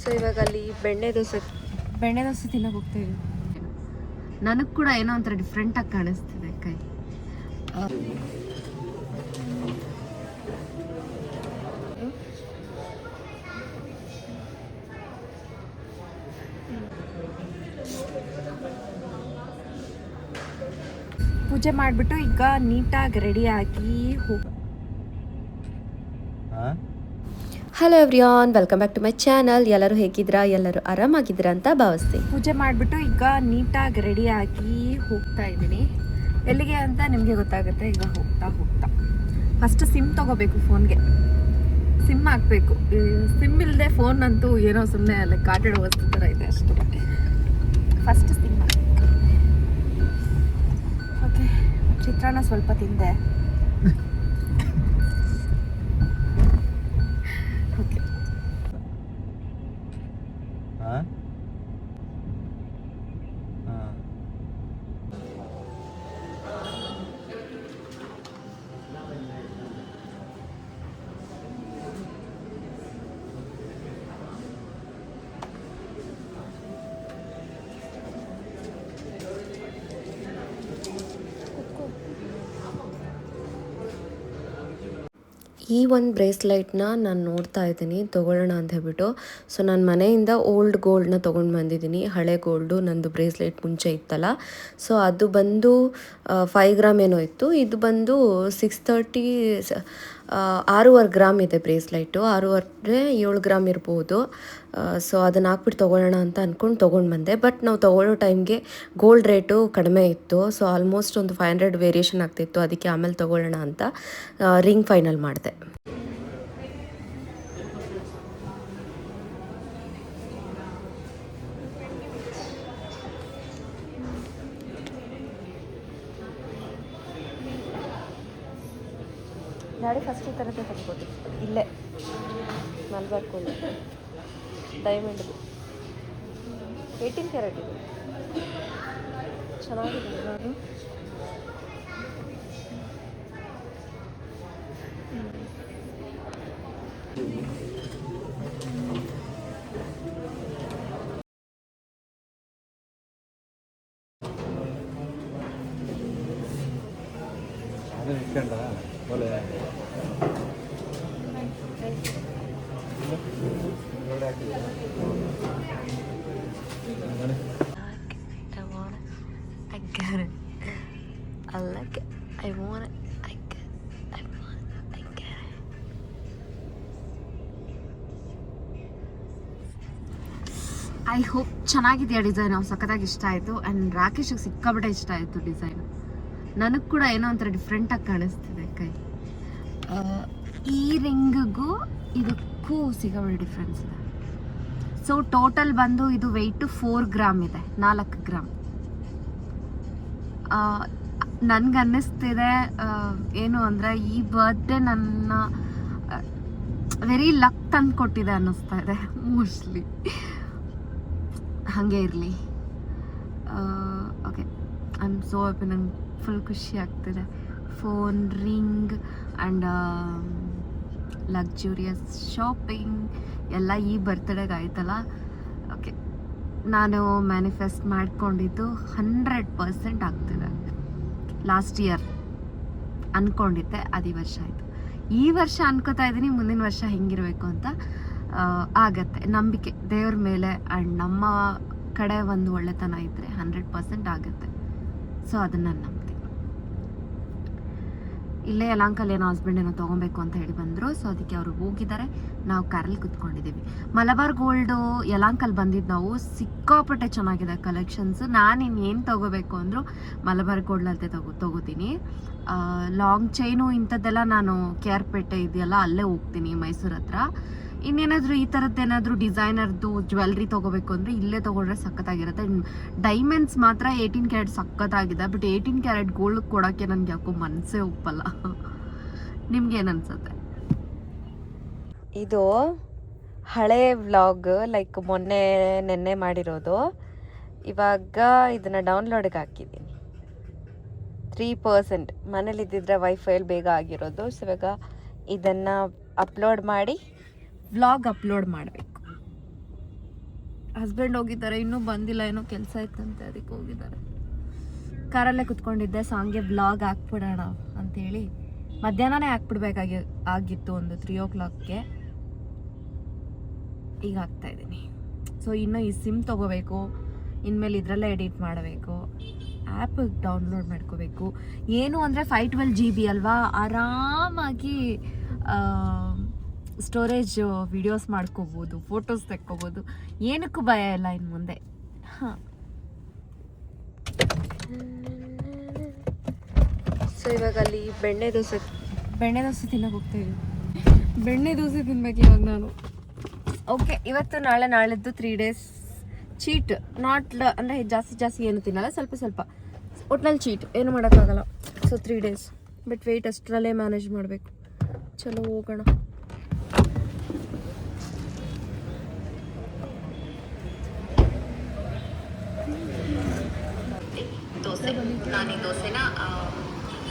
So ಇವಾಗ ಅಲ್ಲಿ ಬೆಣ್ಣೆ ದೋಸೆ ತಿನ್ನೋಕೆ ಹೋಗ್ತಾ ಇದ್ದೀವಿ. ನನಗೆ ಕೂಡ ಏನೋ ಒಂಥರ ಡಿಫ್ರೆಂಟಾಗಿ ಕಾಣಿಸ್ತಿದೆ ಕೈ. ಪೂಜೆ ಮಾಡಿಬಿಟ್ಟು ಈಗ ನೀಟಾಗಿ ರೆಡಿಯಾಗಿ ಹೋಗಿ. Hello everyone, welcome back to my channel. ಎಲ್ಲರೂ ಹೇಗಿದ್ದೀರಾ? ಎಲ್ಲರೂ ಆರಾಮಾಗಿದ್ದೀರಾ ಅಂತ ಭಾವಿಸ್ತೀನಿ. ಪೂಜೆ ಮಾಡಿಬಿಟ್ಟು ಈಗ ನೀಟಾಗಿ ರೆಡಿಯಾಗಿ ಹೋಗ್ತಾ ಇದ್ದೀನಿ. ಎಲ್ಲಿಗೆ ಅಂತ ನಿಮಗೆ ಗೊತ್ತಾಗುತ್ತೆ. ಈಗ ಹೋಗ್ತಾ ಫಸ್ಟ್ ಸಿಮ್ ತೊಗೋಬೇಕು. ಫೋನ್ಗೆ ಸಿಮ್ ಹಾಕಬೇಕು. ಸಿಮ್ ಇಲ್ಲದೆ ಫೋನ್ ಅಂತೂ ಏನೋ ಸುಮ್ಮನೆ ಅಲ್ಲ ಕಾಟಿಡೋ ವಸ್ತು ಥರ ಇದೆ ಅಷ್ಟು. ಫಸ್ಟ್ ಸಿಮ್ ಹಾಕಬೇಕು. ಓಕೆ, ಚಿತ್ರಾನ್ನ ಸ್ವಲ್ಪ ತಿಂದೆ. ಓಕೆ, ಈ ಒಂದು ಬ್ರೇಸ್ಲೈಟ್ನ ನಾನು ನೋಡ್ತಾ ಇದ್ದೀನಿ ತೊಗೊಳ್ಳೋಣ ಅಂತ ಹೇಳ್ಬಿಟ್ಟು. ಸೊ ನಾನು ಮನೆಯಿಂದ ಓಲ್ಡ್ ಗೋಲ್ಡ್ನ ತೊಗೊಂಡು ಬಂದಿದ್ದೀನಿ. ಹಳೆ ಗೋಲ್ಡು ನಂದು ಬ್ರೇಸ್ಲೈಟ್ ಮುಂಚೆ ಇತ್ತಲ್ಲ. ಸೊ ಅದು ಬಂದು 5 ಗ್ರಾಮ್ ಏನೋ ಇತ್ತು. ಇದು ಬಂದು 630 6.5 ಗ್ರಾಮ್ ಇದೆ ಬ್ರೇಸ್ಲೈಟು. 6.5 7 ಗ್ರಾಮ್ ಇರ್ಬೋದು. ಸೊ ಅದನ್ನು ಹಾಕ್ಬಿಟ್ಟು ತೊಗೊಳ್ಳೋಣ ಅಂತ ಅಂದ್ಕೊಂಡು ತೊಗೊಂಡು ಬಂದೆ. ಬಟ್ ನಾವು ತೊಗೊಳ್ಳೋ ಟೈಮ್ಗೆ ಗೋಲ್ಡ್ ರೇಟು ಕಡಿಮೆ ಇತ್ತು. ಸೊ ಆಲ್ಮೋಸ್ಟ್ ಒಂದು 500 ವೇರಿಯೇಷನ್ ಆಗ್ತಿತ್ತು. ಅದಕ್ಕೆ ಆಮೇಲೆ ತೊಗೊಳ್ಳೋಣ ಅಂತ ರಿಂಗ್ ಫೈನಲ್ ಮಾಡಿದೆ. ಗಾಡಿ ಫಸ್ಟ್ ಈ ಥರದ್ದೇ ತಗ್ಬೋದು. ಇಲ್ಲೇ ಮಲ್ಬಾರ್ ಗೋಲ್ಡ್ ಡೈಮಂಡ್ 18 ಕ್ಯಾರೆಟ್ ಇದೆ. ಚೆನ್ನಾಗಿದೆ ನಾನು. ಐ ಹೋಪ್ ಚೆನ್ನಾಗಿದೆಯಾ ಡಿಸೈನ್. ಸಖತ್ತಾಗಿ ಇಷ್ಟ ಆಯಿತು. ಆ್ಯಂಡ್ ರಾಕೇಶಿಗೆ ಸಿಕ್ಕಾಬಿಟ್ಟೆ ಇಷ್ಟ ಆಯಿತು ಡಿಸೈನ್. ನನಗೆ ಕೂಡ ಏನೋ ಒಂಥರ ಡಿಫ್ರೆಂಟಾಗಿ ಕಾಣಿಸ್ತಿದೆ ಕೈ. ಈ ರಿಂಗಿಗೂ ಇದಕ್ಕೂ ಸಿಕ್ಕಾಬಿಟ್ಟೆ ಡಿಫ್ರೆನ್ಸ್ ಇದೆ. ಸೊ ಟೋಟಲ್ ಬಂದು ಇದು ವೆಯ್ಟು 4 ಗ್ರಾಮ್ ಇದೆ. 4 ಗ್ರಾಮ್. ನನಗನ್ನಿಸ್ತಿದೆ ಏನು ಅಂದರೆ ಈ ಬರ್ತ್ಡೇ ನನ್ನ ವೆರಿ ಲಕ್ ತಂದು ಕೊಟ್ಟಿದೆ ಅನ್ನಿಸ್ತಾ ಇದೆ ಮೋಸ್ಟ್ಲಿ. ಹಾಗೆ ಇರಲಿ. Okay, I am so happy. ನಂಗೆ ಫುಲ್ ಖುಷಿ ಆಗ್ತಿದೆ. Phone, ring and luxurious shopping ಎಲ್ಲ ಈ ಬರ್ತ್ಡೇಗೆ ಆಯ್ತಲ್ಲ. ಓಕೆ, ನಾನು ಮ್ಯಾನಿಫೆಸ್ಟ್ ಮಾಡ್ಕೊಂಡಿದ್ದು 100% ಆಗ್ತಿದೆ. ಲಾಸ್ಟ್ ಇಯರ್ ಅಂದ್ಕೊಂಡಿದ್ದೆ, ಅದು ಈ ವರ್ಷ ಆಯಿತು. ಈ ವರ್ಷ ಅನ್ಕೋತಾ ಇದ್ದೀನಿ ಮುಂದಿನ ವರ್ಷ ಹೆಂಗಿರಬೇಕು ಅಂತ. ಆಗತ್ತೆ, ನಂಬಿಕೆ ದೇವ್ರ ಮೇಲೆ ಆ್ಯಂಡ್ ನಮ್ಮ ಕಡೆ ಒಂದು ಒಳ್ಳೆತನ ಇದ್ದರೆ 100% ಆಗುತ್ತೆ. ಸೊ ಅದನ್ನು ನಾನು ನಂಬ್ತೀನಿ. ಇಲ್ಲೇ ಯಲಾಂಕಲ್ ಏನೋ ಹಸ್ಬೆಂಡ್ ಏನೋ ತೊಗೊಬೇಕು ಅಂತ ಹೇಳಿ ಬಂದರು. ಸೊ ಅದಕ್ಕೆ ಅವರು ಹೋಗಿದ್ದಾರೆ, ನಾವು ಕಾರಲ್ಲಿ ಕೂತ್ಕೊಂಡಿದ್ದೀವಿ. ಮಲಬಾರ್ ಗೋಲ್ಡು ಯಲಾಂಕಲ್ ಬಂದಿದ್ದು ನಾವು. ಸಿಕ್ಕಾಪಟ್ಟೆ ಚೆನ್ನಾಗಿದೆ ಕಲೆಕ್ಷನ್ಸ್. ನಾನು ಇನ್ನೇನು ತೊಗೋಬೇಕು ಅಂದರೂ ಮಲಬಾರ್ ಗೋಲ್ಡಲ್ಲೇ ತೊಗೋತೀನಿ. ಲಾಂಗ್ ಚೈನು ಇಂಥದ್ದೆಲ್ಲ ನಾನು KR ಪೇಟೆ ಇದೆಯಲ್ಲ ಅಲ್ಲೇ ಹೋಗ್ತೀನಿ, ಮೈಸೂರು ಹತ್ರ. ಇನ್ನೇನಾದರೂ ಈ ಥರದ್ದೇನಾದರೂ ಡಿಸೈನರ್ದು ಜ್ಯುವೆಲ್ರಿ ತೊಗೋಬೇಕು ಅಂದರೆ ಇಲ್ಲೇ ತೊಗೊಂಡ್ರೆ ಸಖತ್ತಾಗಿರುತ್ತೆ. ಡೈಮಂಡ್ಸ್ ಮಾತ್ರ 18 ಕ್ಯಾರೆಟ್ ಸಖತ್ತಾಗಿದೆ. ಬಟ್ 18 ಕ್ಯಾರೆಟ್ ಗೋಲ್ಡ್ ಕೊಡೋಕ್ಕೆ ನನಗೆ ಯಾಕೋ ಮನಸ್ಸೇ ಒಪ್ಪಲ್ಲ. ನಿಮ್ಗೇನು ಅನ್ಸುತ್ತೆ? ಇದು ಹಳೆ ವ್ಲಾಗ್, ಲೈಕ್ ನೆನ್ನೆ ಮಾಡಿರೋದು. ಇವಾಗ ಇದನ್ನು ಡೌನ್ಲೋಡಿಗೆ ಹಾಕಿದ್ದೀನಿ. 3% ಮನೇಲಿದ್ದಿದ್ರೆ ವೈಫೈಯಲ್ಲಿ ಬೇಗ ಆಗಿರೋದು. ಸೊ ಇವಾಗ ಇದನ್ನು ಅಪ್ಲೋಡ್ ಮಾಡಿ ವ್ಲಾಗ್ ಅಪ್ಲೋಡ್ ಮಾಡಬೇಕು. ಹಸ್ಬೆಂಡ್ ಹೋಗಿದ್ದಾರೆ, ಇನ್ನೂ ಬಂದಿಲ್ಲ, ಏನೋ ಕೆಲಸ ಇತ್ತಂತೆ ಅದಕ್ಕೆ ಹೋಗಿದ್ದಾರೆ. ಕಾರಲ್ಲೇ ಕುತ್ಕೊಂಡಿದ್ದೆ, ಸೊ ಹಂಗೆ ಬ್ಲಾಗ್ ಹಾಕ್ಬಿಡೋಣ ಅಂಥೇಳಿ ಮಧ್ಯಾಹ್ನನೇ ಆಗಿತ್ತು, ಒಂದು 3 o'clockಗೆ. ಈಗ ಹಾಕ್ತಾಯಿದ್ದೀನಿ. ಸೊ ಇನ್ನೂ ಈ ಸಿಮ್ ತೊಗೋಬೇಕು, ಇನ್ಮೇಲೆ ಇದರಲ್ಲೇ ಎಡಿಟ್ ಮಾಡಬೇಕು, ಆ್ಯಪ್ ಡೌನ್ಲೋಡ್ ಮಾಡ್ಕೋಬೇಕು. ಏನು ಅಂದರೆ 512 GB ಅಲ್ವಾ, ಆರಾಮಾಗಿ ಸ್ಟೋರೇಜ್ ವಿಡಿಯೋಸ್ ಮಾಡ್ಕೋಬೋದು, ಫೋಟೋಸ್ ತೆಕ್ಕೋಬೋದು, ಏನಕ್ಕೂ ಭಯ ಇಲ್ಲ ಇನ್ನು ಮುಂದೆ. ಹಾಂ, ಸೊ ಇವಾಗ ಅಲ್ಲಿ ಬೆಣ್ಣೆ ದೋಸೆ ತಿನ್ನೋಕೆ ಹೋಗ್ತಾಯಿದ್ದೀನಿ. ಬೆಣ್ಣೆ ದೋಸೆ ತಿನ್ಬೇಕು ಇವಾಗ ನಾನು. ಓಕೆ, ಇವತ್ತು ನಾಳೆದ್ದು 3 days ಚೀಟ್. ಅಂದರೆ ಜಾಸ್ತಿ ಏನು ತಿನ್ನಲ್ಲ, ಸ್ವಲ್ಪ ಒಟ್ನಲ್ಲಿ ಚೀಟ್, ಏನು ಮಾಡೋಕ್ಕಾಗಲ್ಲ. ಸೊ 3 days ಬಟ್ ವೆಯ್ಟ್ ಅಷ್ಟರಲ್ಲೇ ಮ್ಯಾನೇಜ್ ಮಾಡಬೇಕು. ಚಲೋ ಹೋಗೋಣ.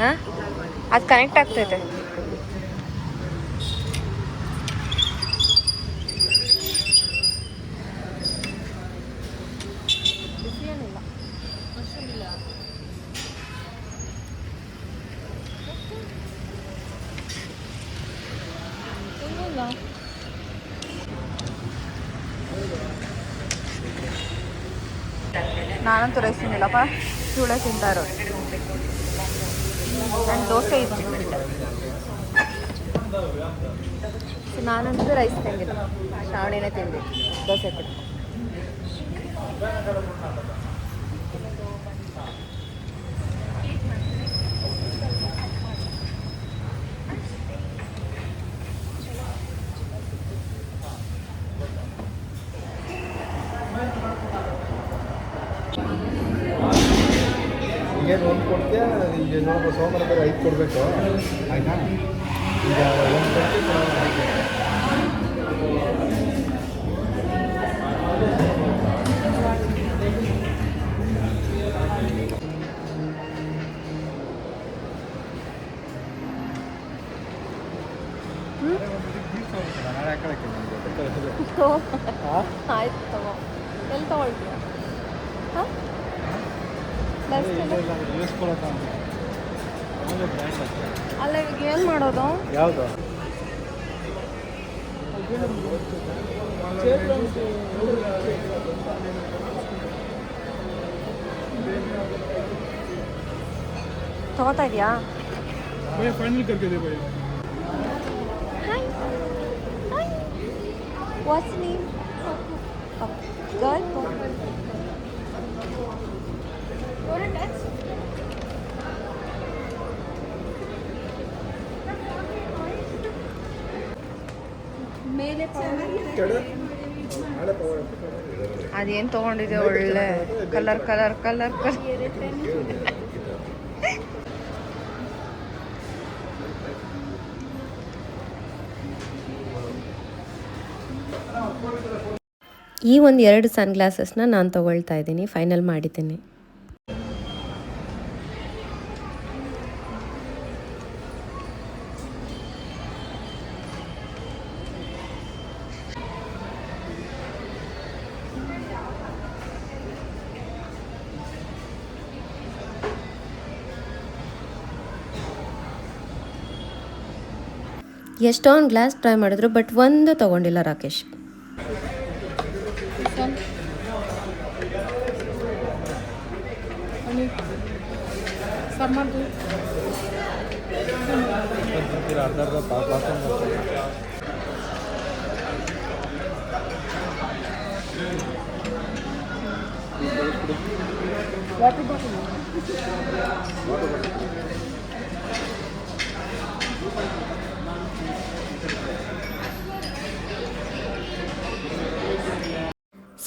ಹಾಂ, ಅದು ಕನೆಕ್ಟ್ ಆಗ್ತೈತೆ. ನಾನಂತೂ ರೈಸ್ ತಿನ್ನಿಲ್ಲಪ್ಪ, ಚೂಳೆ ತಿಂತಾ ಇರೋದು. ನಾನು ದೋಸೆ ಇದ್ಬಿಟ್ಟೆ, ಸೊ ನಾನಂತೂ ರೈಸ್ ತಿಂದಿಲ್ಲ, ಶ್ರಾವಣಿನೇ ತಿಂದಿದ್ದು ದೋಸೆ ಕೊಟ್ಟು. ಏನು ಒಂದು ಕೊಡ್ತೀಯ, ಈಗ ನೋಡೋದು ಸೋಮವಾರ ಬೇರೆ 5 ಕೊಡಬೇಕು, ಆಯಿತಾ? ಈಗ ಒಂದು ಕೊಡ್ತೀವಿ. ಆಯ್ತು, ತಗೋ. ಎಲ್ಲಿ ತಗೊಳ್ತೀಯ? ಹಾಂ, ಅಲ್ಲ ಇವಾಗ ಏನು ಮಾಡೋದು? ಯಾವುದು ತಗೋತಾ ಇದೆಯಾ? ಫೈನಲ್ करके दे भाई. What's name? Girl? ಅದೇನು ತೊಗೊಂಡಿದೆ, ಒಳ್ಳೆ ಕಲರ್. ಈ ಒಂದು 2 ಸನ್ಗ್ಲಾಸಸ್ನ ನಾನು ತೊಗೊಳ್ತಾ ಇದ್ದೀನಿ, ಫೈನಲ್ ಮಾಡಿದ್ದೀನಿ. ಎಷ್ಟೊಂದು ಗ್ಲಾಸ್ ಟ್ರೈ ಮಾಡಿದ್ರು, ಬಟ್ ಒಂದು ತೊಗೊಂಡಿಲ್ಲ ರಾಕೇಶ್.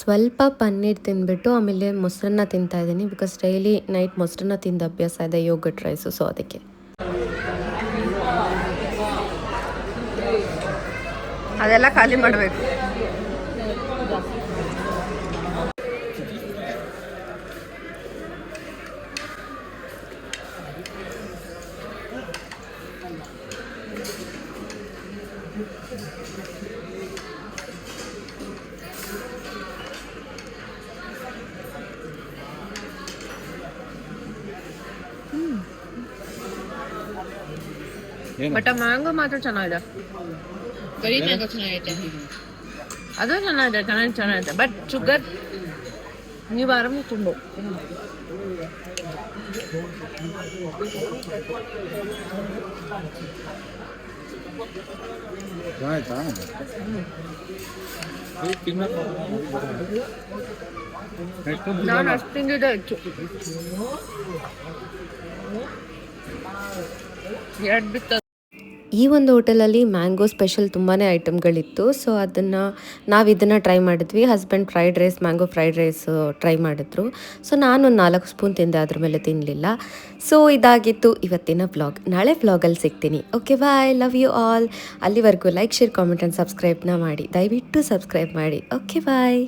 ಸ್ವಲ್ಪ ಪನ್ನೀರ್ ತಿಂದ್ಬಿಟ್ಟು ಆಮೇಲೆ ಮೊಸರನ್ನ ತಿಂತಾ ಇದ್ದೀನಿ, ಬಿಕಾಸ್ ಡೈಲಿ ನೈಟ್ ಮೊಸರನ್ನ ತಿಂದ ಅಭ್ಯಾಸ ಇದೆ, ಯೋಗರ್ಟ್ ರೈಸು, ಸೊ ಅದಕ್ಕೆ. ಅದೆಲ್ಲ ಖಾಲಿ ಮಾಡಬೇಕು. ಏನು? ಬಟ್ ಆ ಮ್ಯಾಂಗೋ ಮಾತ್ರ ಚೆನ್ನಾಗಿದೆ. ಬರೀ ಮ್ಯಾಂಗೋ ಚೆನ್ನಾಗೈತೆ, ಅದು ಚೆನ್ನಾಗಿದೆ ಬಟ್ ಶುಗರ್ ನೀವು ಆರಾಮ ತುಂಬ. ಆಯ್ತಾ ನಾನು ಅಷ್ಟು ತಿಂದಿದ್ದೆ ಹೆಚ್ಚು, 2 ಬಿತ್ತು. ಈ ಒಂದು ಹೋಟೆಲಲ್ಲಿ ಮ್ಯಾಂಗೋ ಸ್ಪೆಷಲ್ ತುಂಬಾ ಐಟಮ್ಗಳಿತ್ತು. ಸೊ ನಾವು ಇದನ್ನು ಟ್ರೈ ಮಾಡಿದ್ವಿ. Husband fried rice, mango fried rice try ಮಾಡಿದ್ರು. ಸೊ ನಾನೊಂದು 4 ಸ್ಪೂನ್ ತಿಂದೆ, ಅದ್ರ ಮೇಲೆ ತಿನ್ನಲಿಲ್ಲ. ಸೊ ಇದಾಗಿತ್ತು ಇವತ್ತಿನ ವ್ಲಾಗ್. ನಾಳೆ ವ್ಲಾಗಲ್ಲಿ ಸಿಗ್ತೀನಿ. Okay bye, love you all. ಅಲ್ಲಿವರೆಗೂ ಲೈಕ್, ಶೇರ್, ಕಾಮೆಂಟ್ ಆ್ಯಂಡ್ ಸಬ್ಸ್ಕ್ರೈಬ್ನ ಮಾಡಿ. ದಯವಿಟ್ಟು ಸಬ್ಸ್ಕ್ರೈಬ್ ಮಾಡಿ. ಓಕೆ ಬಾಯ್.